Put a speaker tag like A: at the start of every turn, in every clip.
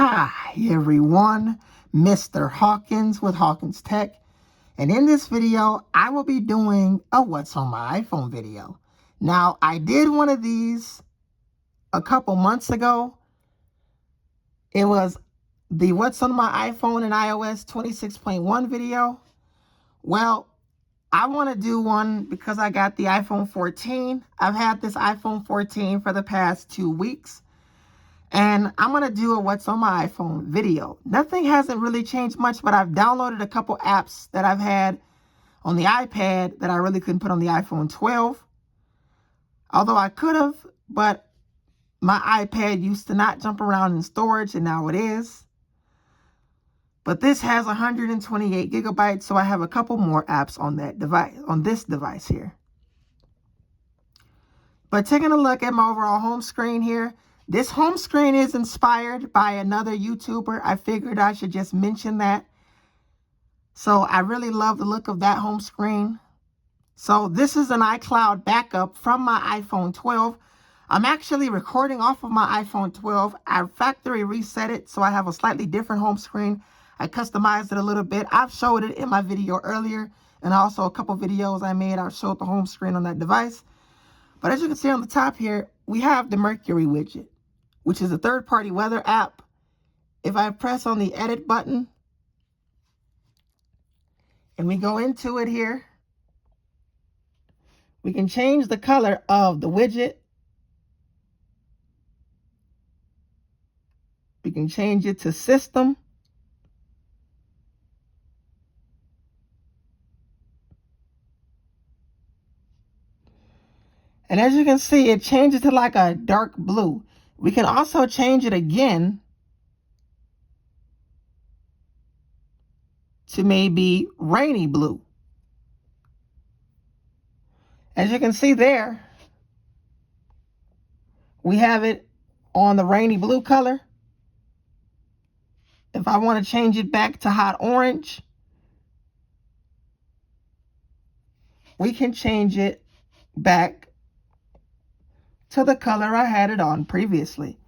A: Hi everyone, Mr. Hawkins with Hawkins Tech, and in this video I will be doing a what's on my iPhone video. Now I did one of these a couple months ago. It was the what's on my iPhone and iOS 26.1 video. Well, I want to do one because I got the iPhone 14. I've had this iPhone 14 for the past 2 weeks. And I'm going to do a what's on my iPhone video. Nothing hasn't really changed much, but I've downloaded a couple apps that I've had on the iPad that I really couldn't put on the iPhone 12. Although I could have, but my iPad used to not jump around in storage, and now it is. But this has 128 gigabytes, so I have a couple more apps on that device, on this device here. But taking a look at my overall home screen here, this home screen is inspired by another YouTuber. I figured I should just mention that. So I really love the look of that home screen. So this is an iCloud backup from my iPhone 12. I'm actually recording off of my iPhone 12. I factory reset it, so I have a slightly different home screen. I customized it a little bit. I've showed it in my video earlier, and also a couple videos I made. I showed the home screen on that device. But as you can see on the top here, we have the Mercury widget, which is a third-party weather app. If I press on the edit button and we go into it here, we can change the color of the widget. We can change it to system. And as you can see, it changes to like a dark blue. We can also change it again to maybe rainy blue. As you can see there, we have it on the rainy blue color. If I want to change it back to hot orange, we can change it back to the color I had it on previously.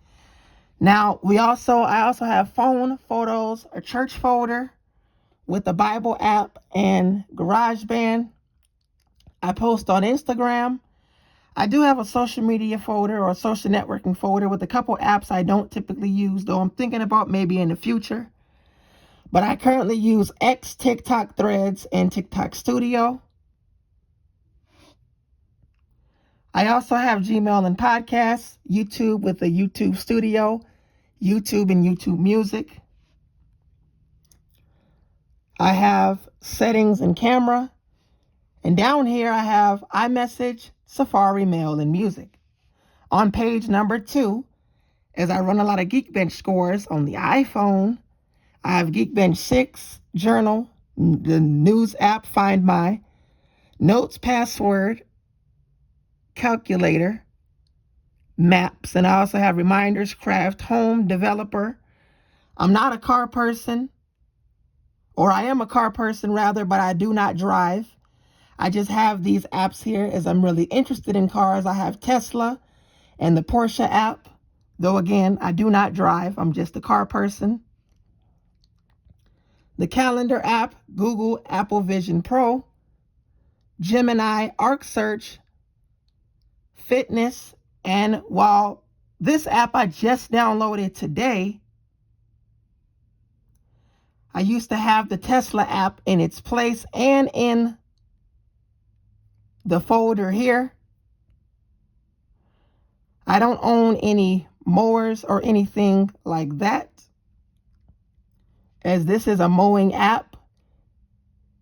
A: Now, I also have phone, photos, a church folder with the Bible app and GarageBand. I post on Instagram. I do have a social media folder or a social networking folder with a couple apps I don't typically use, though I'm thinking about maybe in the future. But I currently use X, TikTok Threads, and TikTok Studio. I also have Gmail and podcasts, YouTube with the YouTube Studio, YouTube and YouTube Music. I have settings and camera. And down here I have iMessage, Safari, Mail, and Music. On page number 2, as I run a lot of Geekbench scores on the iPhone, I have Geekbench 6, Journal, the news app Find My, Notes, Password, Calculator, Maps, and I also have Reminders, Craft, Home, Developer. I'm not a car person, or I am a car person rather, but I do not drive. I just have these apps here as I'm really interested in cars. I have Tesla and the Porsche app, though again, I do not drive. I'm just a car person. The Calendar app, Google, Apple Vision Pro, Gemini, Arc Search, Fitness, and while this app I just downloaded today, I used to have the Tesla app in its place and in the folder here. I don't own any mowers or anything like that, as this is a mowing app.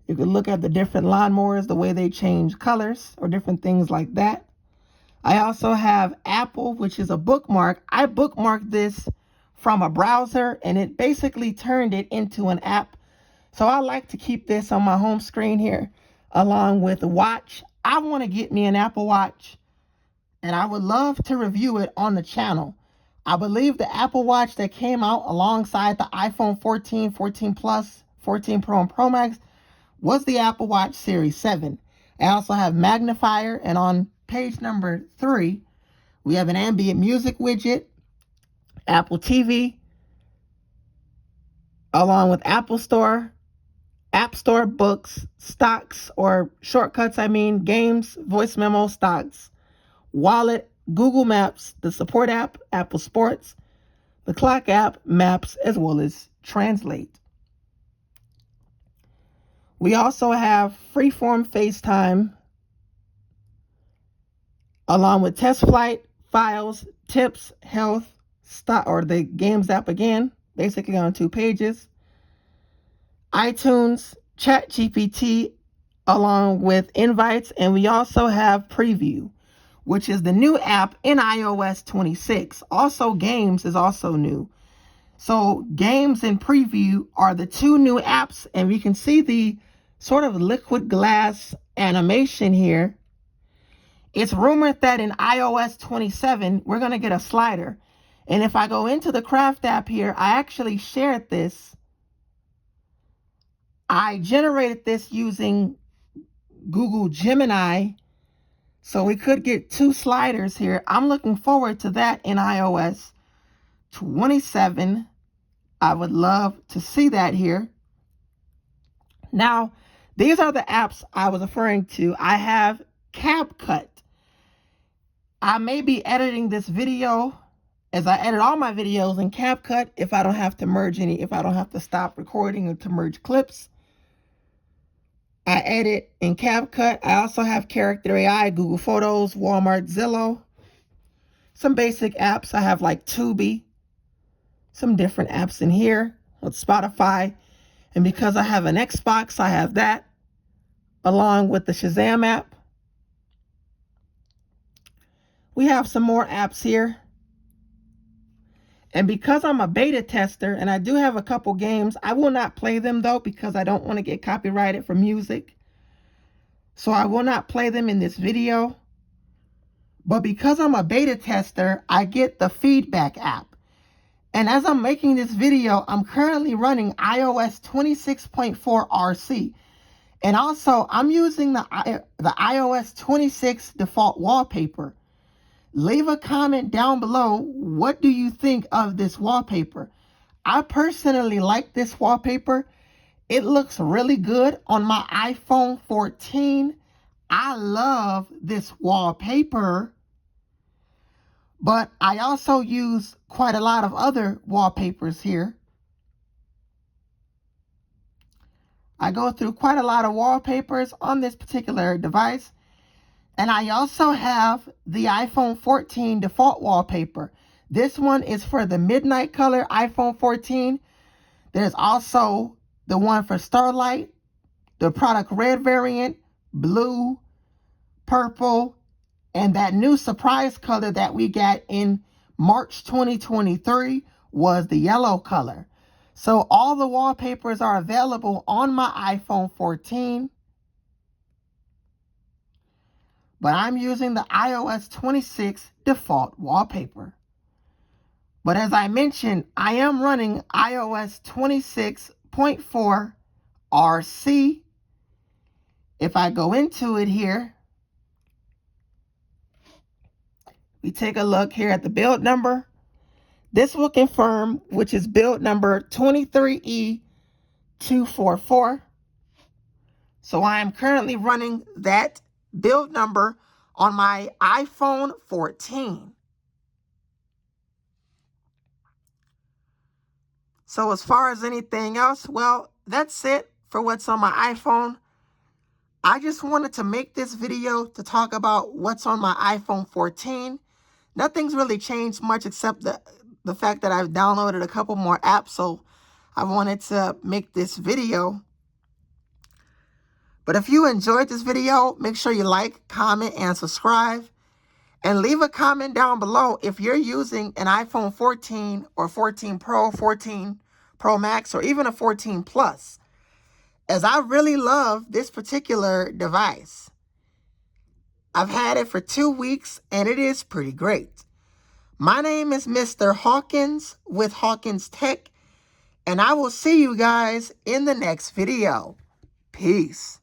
A: You can look at the different lawnmowers, the way they change colors or different things like that. I also have Apple, which is a bookmark. I bookmarked this from a browser and it basically turned it into an app. So I like to keep this on my home screen here along with the watch. I want to get me an Apple Watch and I would love to review it on the channel. I believe the Apple Watch that came out alongside the iPhone 14, 14 Plus, 14 Pro, and Pro Max was the Apple Watch Series 7. I also have magnifier, and on page number 3, we have an ambient music widget, Apple TV, along with Apple Store, App Store, books, stocks, or shortcuts, games, voice memo, stocks, wallet, Google Maps, the support app, Apple Sports, the clock app, maps, as well as translate. We also have freeform FaceTime, along with test flight, files, tips, health, stock, or the games app again, basically on 2 pages, iTunes, ChatGPT, along with invites, and we also have Preview, which is the new app in iOS 26. Also, Games is also new. So Games and Preview are the 2 new apps, and we can see the sort of liquid glass animation here. It's rumored that in iOS 27, we're going to get a slider. And if I go into the Craft app here, I actually shared this. I generated this using Google Gemini, so we could get 2 sliders here. I'm looking forward to that in iOS 27. I would love to see that here. Now, these are the apps I was referring to. I have CapCut. I may be editing this video as I edit all my videos in CapCut if I don't have to merge if I don't have to stop recording or to merge clips. I edit in CapCut. I also have Character AI, Google Photos, Walmart, Zillow. Some basic apps. I have like Tubi. Some different apps in here with Spotify. And because I have an Xbox, I have that along with the Shazam app. We have some more apps here. And because I'm a beta tester and I do have a couple games, I will not play them though because I don't want to get copyrighted for music. So I will not play them in this video. But because I'm a beta tester, I get the feedback app. And as I'm making this video, I'm currently running iOS 26.4 RC. And also, I'm using the iOS 26 default wallpaper. Leave a comment down below. What do you think of this wallpaper? I personally like this wallpaper. It looks really good on my iPhone 14. I love this wallpaper. But I also use quite a lot of other wallpapers here. I go through quite a lot of wallpapers on this particular device. And I also have the iPhone 14 default wallpaper. This one is for the midnight color iPhone 14. There's also the one for Starlight, the product red variant, blue, purple, and that new surprise color that we got in March 2023 was the yellow color. So all the wallpapers are available on my iPhone 14. But I'm using the iOS 26 default wallpaper. But as I mentioned, I am running iOS 26.4 RC. If I go into it here, we take a look here at the build number. This will confirm, which is build number 23E244. So I am currently running that build number on my iPhone 14. So as far as anything else, well, that's it for what's on my iPhone. I just wanted to make this video to talk about what's on my iPhone 14. Nothing's really changed much except the fact that I've downloaded a couple more apps, so I wanted to make this video. But if you enjoyed this video, make sure you like, comment, and subscribe. And leave a comment down below if you're using an iPhone 14 or 14 Pro, 14 Pro Max, or even a 14 Plus, as I really love this particular device. I've had it for 2 weeks, and it is pretty great. My name is Mr. Hawkins with Hawkins Tech, and I will see you guys in the next video. Peace.